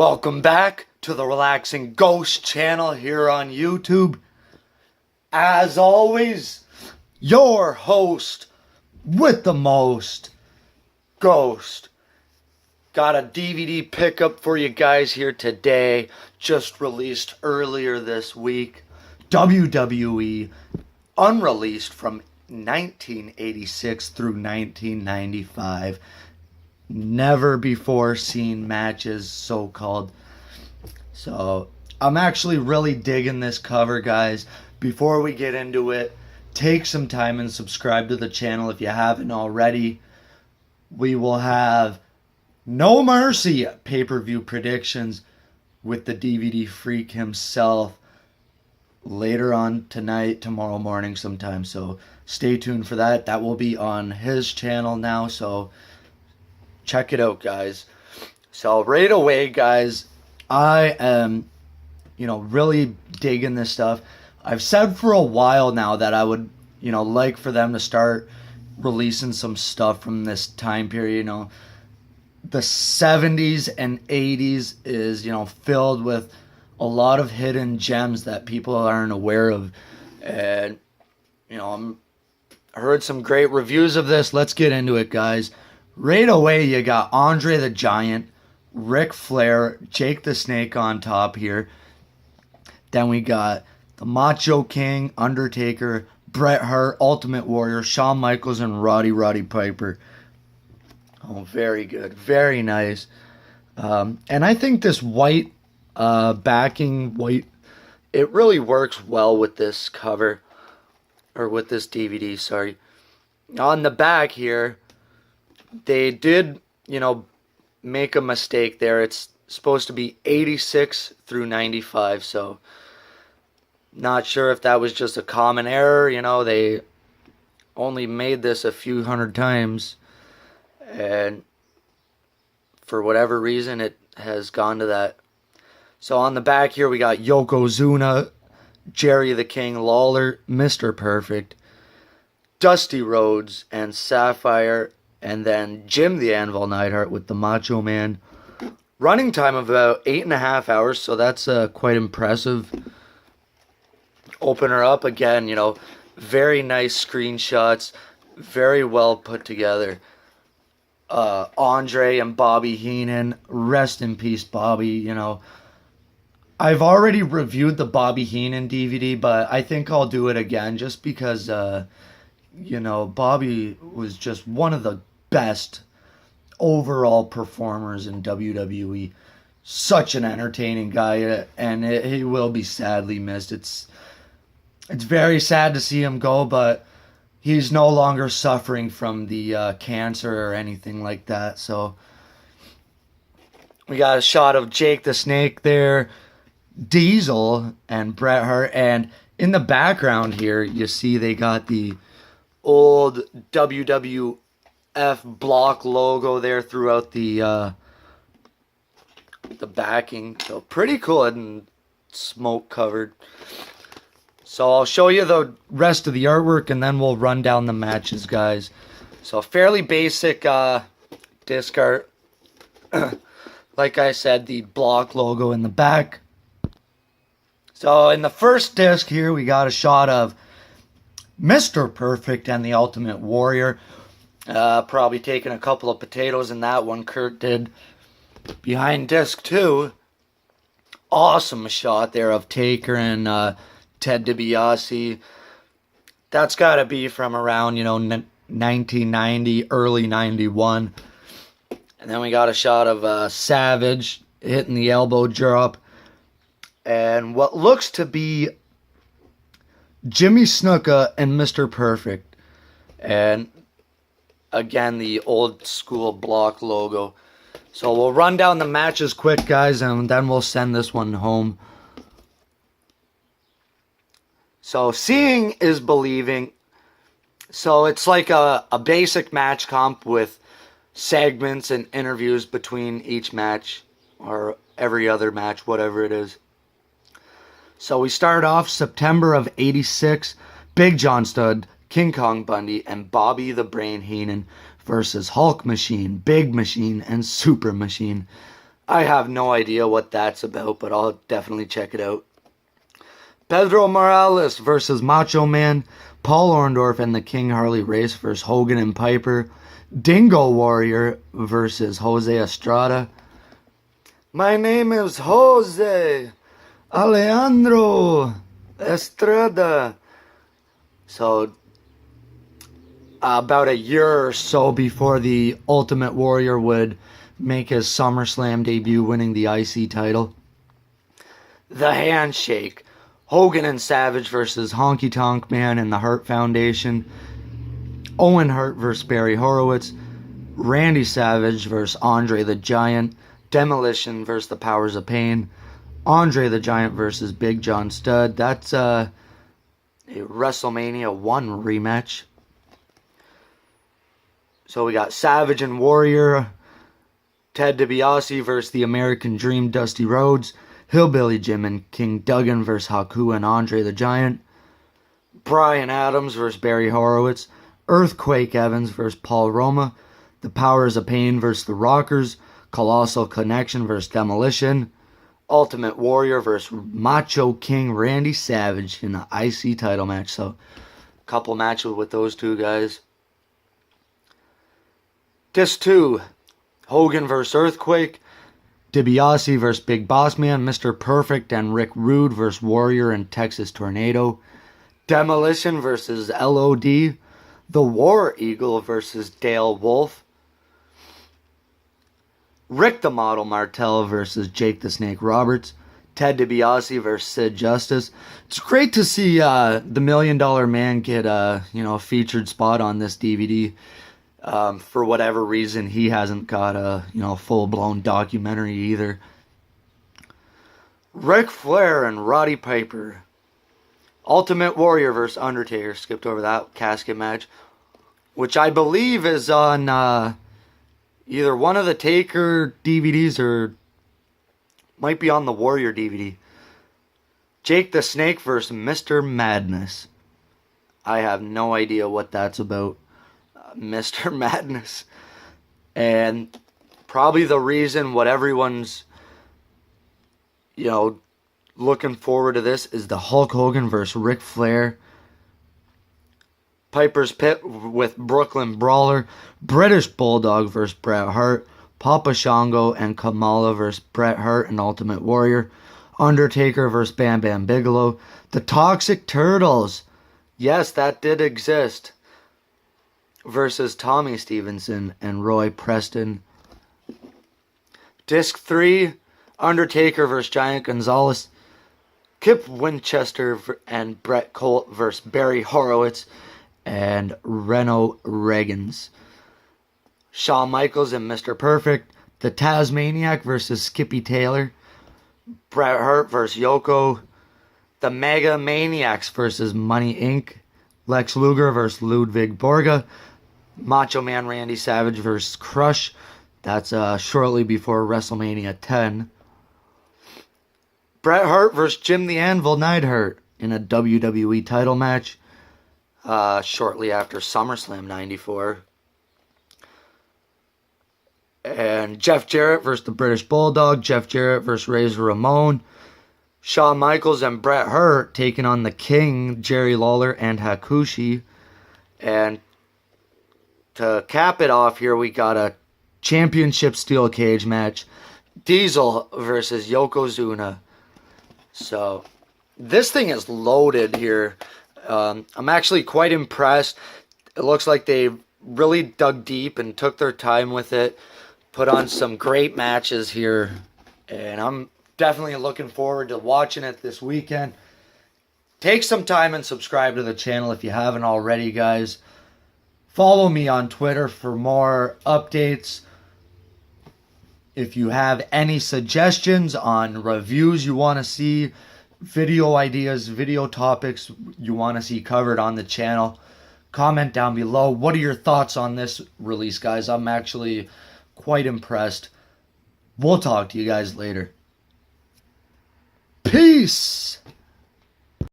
Welcome back to the Relaxing Ghost channel here on YouTube. As always, your host with the most, Ghost. Got a DVD pickup for you guys here today, just released earlier this week. WWE Unreleased from 1986 through 1995. Never before seen matches, so-called. So I'm actually really digging this cover, guys. Before we get into it, take some time and subscribe to the channel if you haven't already. We will have No Mercy pay-per-view predictions with the DVD freak himself later on tonight, tomorrow morning sometime. So stay tuned for that. That will be on his channel now, so check it out, guys. So right away, guys, I am, really digging this stuff. I've said for a while now that I would, like for them to start releasing some stuff from this time period. The 70s and 80s is, filled with a lot of hidden gems that people aren't aware of. And, I heard some great reviews of this. Let's get into it, guys. Right away, you got Andre the Giant, Ric Flair, Jake the Snake on top here. Then we got the Macho King, Undertaker, Bret Hart, Ultimate Warrior, Shawn Michaels, and Roddy Piper. Oh, very good. Very nice. And I think this white backing, it really works well with this cover. Or with this DVD, sorry. On the back here, they did, make a mistake there. It's supposed to be 86 through 95, so not sure if that was just a common error. They only made this a few hundred times, and for whatever reason, it has gone to that. So on the back here, we got Yokozuna, Jerry the King Lawler, Mr. Perfect, Dusty Rhodes, and Sapphire, and then Jim the Anvil Neidhart with the Macho Man. Running time of about 8.5 hours, so that's quite impressive. Open her up again, very nice screenshots, very well put together. Andre and Bobby Heenan, rest in peace, Bobby. I've already reviewed the Bobby Heenan DVD, but I think I'll do it again just because, Bobby was just one of the best overall performers in WWE. Such an entertaining guy, and he will be sadly missed. It's very sad to see him go, but he's no longer suffering from the cancer or anything like that. So we got a shot of Jake the Snake there, Diesel, and Bret Hart, and in the background here, you see they got the old WWF block logo there throughout the backing. So pretty cool and smoke covered. So I'll show you the rest of the artwork and then we'll run down the matches, guys. So fairly basic disc art. Like I said, the block logo in the back. So in the first disc here, we got a shot of Mr. Perfect and the Ultimate Warrior. Probably taking a couple of potatoes in that one, Kurt did. Behind disc 2, awesome shot there of Taker and Ted DiBiase. That's got to be from around, 1990, early 91. And then we got a shot of Savage hitting the elbow drop. And what looks to be Jimmy Snuka and Mr. Perfect. And again, the old school block logo. So we'll run down the matches quick, guys, and then we'll send this one home. So seeing is believing. So it's like a basic match comp with segments and interviews between each match or every other match, whatever it is. So we start off September of 86. Big John Studd, King Kong Bundy, and Bobby the Brain Heenan versus Hulk Machine, Big Machine, and Super Machine. I have no idea what that's about, but I'll definitely check it out. Pedro Morales versus Macho Man. Paul Orndorff and the King Harley Race versus Hogan and Piper. Dingo Warrior versus Jose Estrada. My name is Jose Alejandro Estrada. So, about a year or so before the Ultimate Warrior would make his SummerSlam debut, winning the IC title. The Handshake. Hogan and Savage versus Honky Tonk Man and the Hart Foundation. Owen Hart versus Barry Horowitz. Randy Savage versus Andre the Giant. Demolition versus the Powers of Pain. Andre the Giant versus Big John Studd. That's a WrestleMania 1 rematch. So we got Savage and Warrior. Ted DiBiase versus the American Dream, Dusty Rhodes. Hillbilly Jim and King Duggan versus Haku and Andre the Giant. Brian Adams versus Barry Horowitz. Earthquake Evans versus Paul Roma. The Powers of Pain versus the Rockers. Colossal Connection versus Demolition. Ultimate Warrior versus Macho King Randy Savage in the IC title match. So, a couple matches with those two guys. Disc 2. Hogan versus Earthquake. DiBiase versus Big Boss Man. Mr. Perfect and Rick Rude versus Warrior and Texas Tornado. Demolition versus LOD. The War Eagle versus Dale Wolf. Rick the Model Martel versus Jake the Snake Roberts. Ted DiBiase versus Sid Justice. It's great to see the $1 Million Man get a featured spot on this DVD. For whatever reason, he hasn't got a full-blown documentary either. Ric Flair and Roddy Piper. Ultimate Warrior versus Undertaker. Skipped over that casket match, which I believe is on either one of the Taker DVDs or might be on the Warrior DVD. Jake the Snake versus Mr. Madness. I have no idea what that's about. Mr. Madness. And probably the reason what everyone's looking forward to this is the Hulk Hogan versus Ric Flair. Piper's Pit with Brooklyn Brawler. British Bulldog versus Bret Hart. Papa Shango and Kamala versus Bret Hart and Ultimate Warrior. Undertaker versus Bam Bam Bigelow. The Toxic Turtles. Yes, that did exist. Versus Tommy Stevenson and Roy Preston. Disc 3. Undertaker versus Giant Gonzalez. Kip Winchester and Bret Colt versus Barry Horowitz and Reno Reagans. Shawn Michaels and Mr. Perfect. The Tasmaniac versus Skippy Taylor. Bret Hart versus Yoko. The Mega Maniacs versus Money Inc. Lex Luger versus Ludwig Borga. Macho Man Randy Savage versus Crush. That's shortly before WrestleMania 10. Bret Hart versus Jim the Anvil Neidhart in a WWE title match shortly after SummerSlam 94. And Jeff Jarrett versus the British Bulldog. Jeff Jarrett versus Razor Ramon. Shawn Michaels and Bret Hart taking on the King, Jerry Lawler and Hakushi. And to cap it off here, we got a championship steel cage match. Diesel versus Yokozuna. So, this thing is loaded here. I'm actually quite impressed. It looks like they really dug deep and took their time with it. Put on some great matches here. And I'm definitely looking forward to watching it this weekend. Take some time and subscribe to the channel if you haven't already, guys. Follow me on Twitter for more updates. If you have any suggestions on reviews you want to see, video ideas, video topics you want to see covered on the channel, comment down below. What are your thoughts on this release, guys? I'm actually quite impressed. We'll talk to you guys later. Peace!